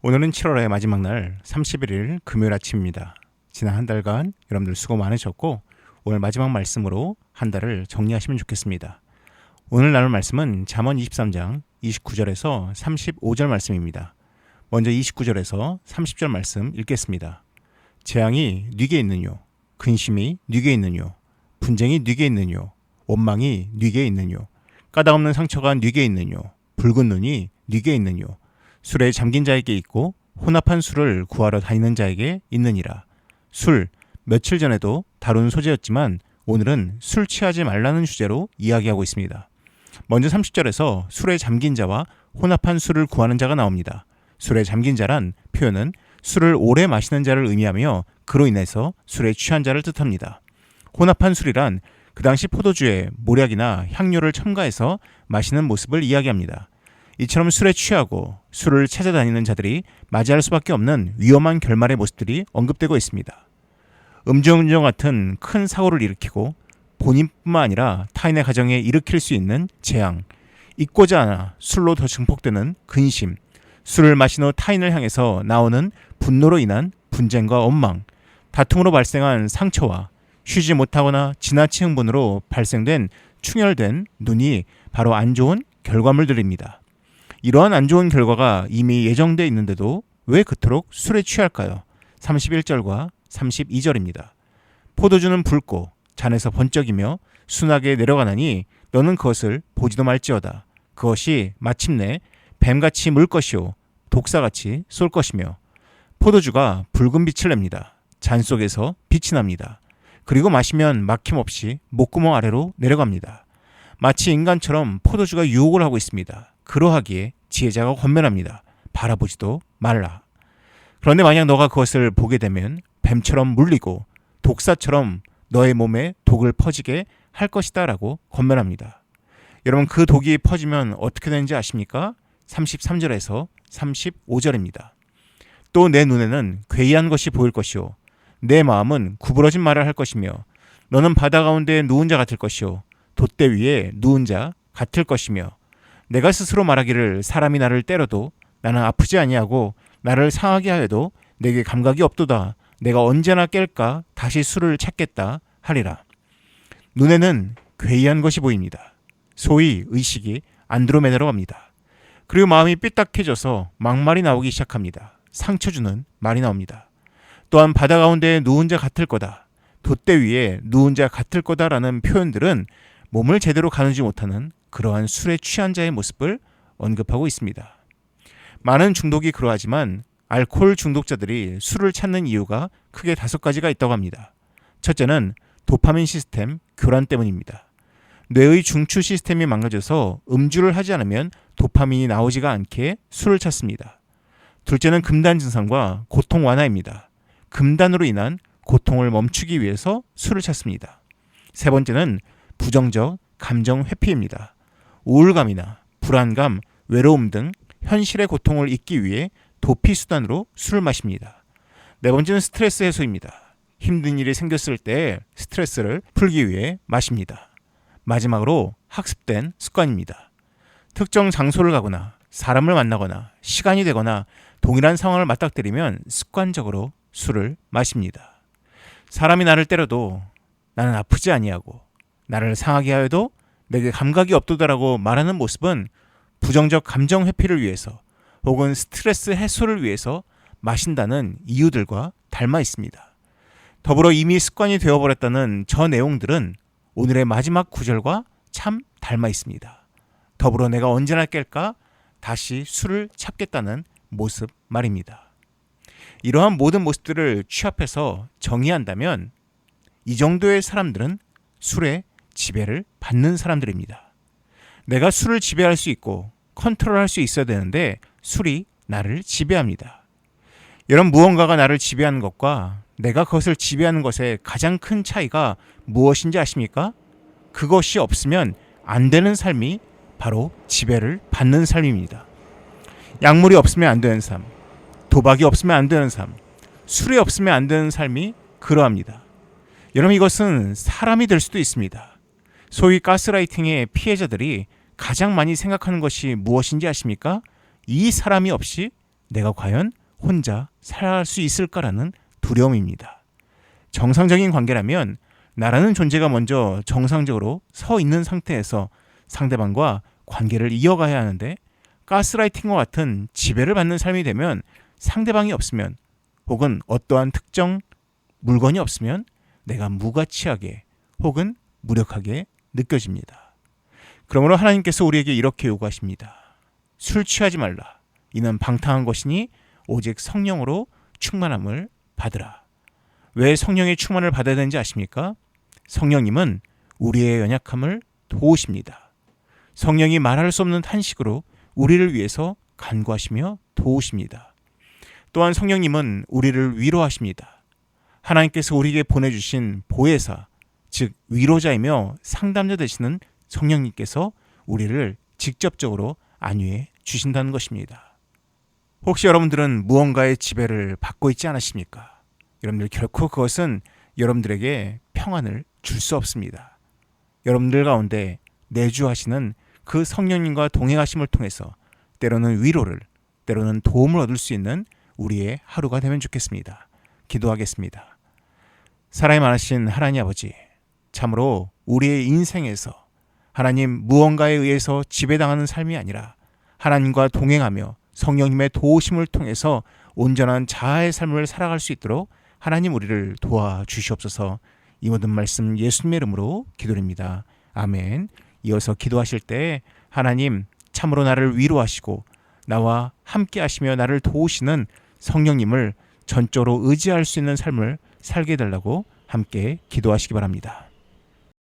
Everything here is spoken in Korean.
오늘은 7월의 마지막 날 31일 금요일 아침입니다. 지난 한 달간 여러분들 수고 많으셨고 오늘 마지막 말씀으로 한 달을 정리하시면 좋겠습니다. 오늘 나눌 말씀은 잠언 23장 29절에서 35절 말씀입니다. 먼저 29절에서 30절 말씀 읽겠습니다. 재앙이 네게 있느뇨, 근심이 네게 있느뇨, 분쟁이 네게 있느뇨, 원망이 네게 있느뇨, 까닭없는 상처가 네게 있느뇨, 붉은 눈이 네게 있느뇨, 술에 잠긴 자에게 있고 혼합한 술을 구하러 다니는 자에게 있느니라. 술, 며칠 전에도 다룬 소재였지만 오늘은 술 취하지 말라는 주제로 이야기하고 있습니다. 먼저 30절에서 술에 잠긴 자와 혼합한 술을 구하는 자가 나옵니다. 술에 잠긴 자란 표현은 술을 오래 마시는 자를 의미하며 그로 인해서 술에 취한 자를 뜻합니다. 혼합한 술이란 그 당시 포도주에 모략이나 향료를 첨가해서 마시는 모습을 이야기합니다. 이처럼 술에 취하고 술을 찾아다니는 자들이 맞이할 수밖에 없는 위험한 결말의 모습들이 언급되고 있습니다. 음주운전 같은 큰 사고를 일으키고 본인뿐만 아니라 타인의 가정에 일으킬 수 있는 재앙, 잊고자 하나 술로 더 증폭되는 근심, 술을 마신 후 타인을 향해서 나오는 분노로 인한 분쟁과 원망, 다툼으로 발생한 상처와 쉬지 못하거나 지나친 흥분으로 발생된 충혈된 눈이 바로 안 좋은 결과물들입니다. 이러한 안 좋은 결과가 이미 예정되어 있는데도 왜 그토록 술에 취할까요? 31절과 32절입니다. 포도주는 붉고 잔에서 번쩍이며 순하게 내려가나니 너는 그것을 보지도 말지어다. 그것이 마침내 뱀같이 물 것이요 독사같이 쏠 것이며 포도주가 붉은 빛을 냅니다. 잔 속에서 빛이 납니다. 그리고 마시면 막힘없이 목구멍 아래로 내려갑니다. 마치 인간처럼 포도주가 유혹을 하고 있습니다. 그러하기에 지혜자가 권면합니다. 바라보지도 말라. 그런데 만약 너가 그것을 보게 되면 뱀처럼 물리고 독사처럼 너의 몸에 독을 퍼지게 할 것이다 라고 권면합니다. 여러분, 그 독이 퍼지면 어떻게 되는지 아십니까? 33절에서 35절입니다. 또 내 눈에는 괴이한 것이 보일 것이요 내 마음은 구부러진 말을 할 것이며 너는 바다 가운데 누운 자 같을 것이요 돛대 위에 누운 자 같을 것이며 내가 스스로 말하기를 사람이 나를 때려도 나는 아프지 아니하고 나를 상하게 하여도 내게 감각이 없도다. 내가 언제나 깰까 다시 술을 찾겠다 하리라. 눈에는 괴이한 것이 보입니다. 소위 의식이 안드로메다로 갑니다. 그리고 마음이 삐딱해져서 막말이 나오기 시작합니다. 상처 주는 말이 나옵니다. 또한 바다 가운데 누운 자 같을 거다. 돛대 위에 누운 자 같을 거다라는 표현들은 몸을 제대로 가누지 못하는 그러한 술에 취한 자의 모습을 언급하고 있습니다. 많은 중독이 그러하지만 알코올 중독자들이 술을 찾는 이유가 크게 5가지가 있다고 합니다. 첫째는 도파민 시스템 교란 때문입니다. 뇌의 중추 시스템이 망가져서 음주를 하지 않으면 도파민이 나오지가 않게 술을 찾습니다. 둘째는 금단 증상과 고통 완화입니다. 금단으로 인한 고통을 멈추기 위해서 술을 찾습니다. 세 번째는 부정적 감정 회피입니다. 우울감이나 불안감, 외로움 등 현실의 고통을 잊기 위해 도피 수단으로 술을 마십니다. 네 번째는 스트레스 해소입니다. 힘든 일이 생겼을 때 스트레스를 풀기 위해 마십니다. 마지막으로 학습된 습관입니다. 특정 장소를 가거나 사람을 만나거나 시간이 되거나 동일한 상황을 맞닥뜨리면 습관적으로 술을 마십니다. 사람이 나를 때려도 나는 아프지 아니하고 나를 상하게 하여도 내게 감각이 없도다라고 말하는 모습은 부정적 감정 회피를 위해서 혹은 스트레스 해소를 위해서 마신다는 이유들과 닮아 있습니다. 더불어 이미 습관이 되어버렸다는 저 내용들은 오늘의 마지막 구절과 참 닮아 있습니다. 더불어 내가 언제나 깰까 다시 술을 찾겠다는 모습 말입니다. 이러한 모든 모습들을 취합해서 정의한다면 이 정도의 사람들은 술에 지배를 받는 사람들입니다. 내가 술을 지배할 수 있고 컨트롤할 수 있어야 되는데 술이 나를 지배합니다. 여러분, 무언가가 나를 지배하는 것과 내가 그것을 지배하는 것의 가장 큰 차이가 무엇인지 아십니까? 그것이 없으면 안 되는 삶이 바로 지배를 받는 삶입니다. 약물이 없으면 안 되는 삶, 도박이 없으면 안 되는 삶, 술이 없으면 안 되는 삶이 그러합니다. 여러분, 이것은 사람이 될 수도 있습니다. 소위 가스라이팅의 피해자들이 가장 많이 생각하는 것이 무엇인지 아십니까? 이 사람이 없이 내가 과연 혼자 살아갈 수 있을까라는 두려움입니다. 정상적인 관계라면 나라는 존재가 먼저 정상적으로 서 있는 상태에서 상대방과 관계를 이어가야 하는데, 가스라이팅과 같은 지배를 받는 삶이 되면 상대방이 없으면, 혹은 어떠한 특정 물건이 없으면 내가 무가치하게 혹은 무력하게 느껴집니다. 그러므로 하나님께서 우리에게 이렇게 요구하십니다. 술 취하지 말라. 이는 방탕한 것이니 오직 성령으로 충만함을 받으라. 왜 성령의 충만을 받아야 되는지 아십니까? 성령님은 우리의 연약함을 도우십니다. 성령이 말할 수 없는 탄식으로 우리를 위해서 간구하시며 도우십니다. 또한 성령님은 우리를 위로하십니다. 하나님께서 우리에게 보내주신 보혜사, 즉 위로자이며 상담자 되시는 성령님께서 우리를 직접적으로 안위해 주신다는 것입니다. 혹시 여러분들은 무언가의 지배를 받고 있지 않으십니까? 여러분들 결코 그것은 여러분들에게 평안을 줄 수 없습니다. 여러분들 가운데 내주하시는 그 성령님과 동행하심을 통해서 때로는 위로를, 때로는 도움을 얻을 수 있는 우리의 하루가 되면 좋겠습니다. 기도하겠습니다. 사랑이 많으신 하나님 아버지, 참으로 우리의 인생에서 하나님 무언가에 의해서 지배당하는 삶이 아니라 하나님과 동행하며 성령님의 도우심을 통해서 온전한 자아의 삶을 살아갈 수 있도록 하나님 우리를 도와주시옵소서. 이 모든 말씀 예수님의 이름으로 기도드립니다. 아멘. 이어서 기도하실 때 하나님 참으로 나를 위로하시고 나와 함께 하시며 나를 도우시는 성령님을 전적으로 의지할 수 있는 삶을 살게 해달라고 함께 기도하시기 바랍니다.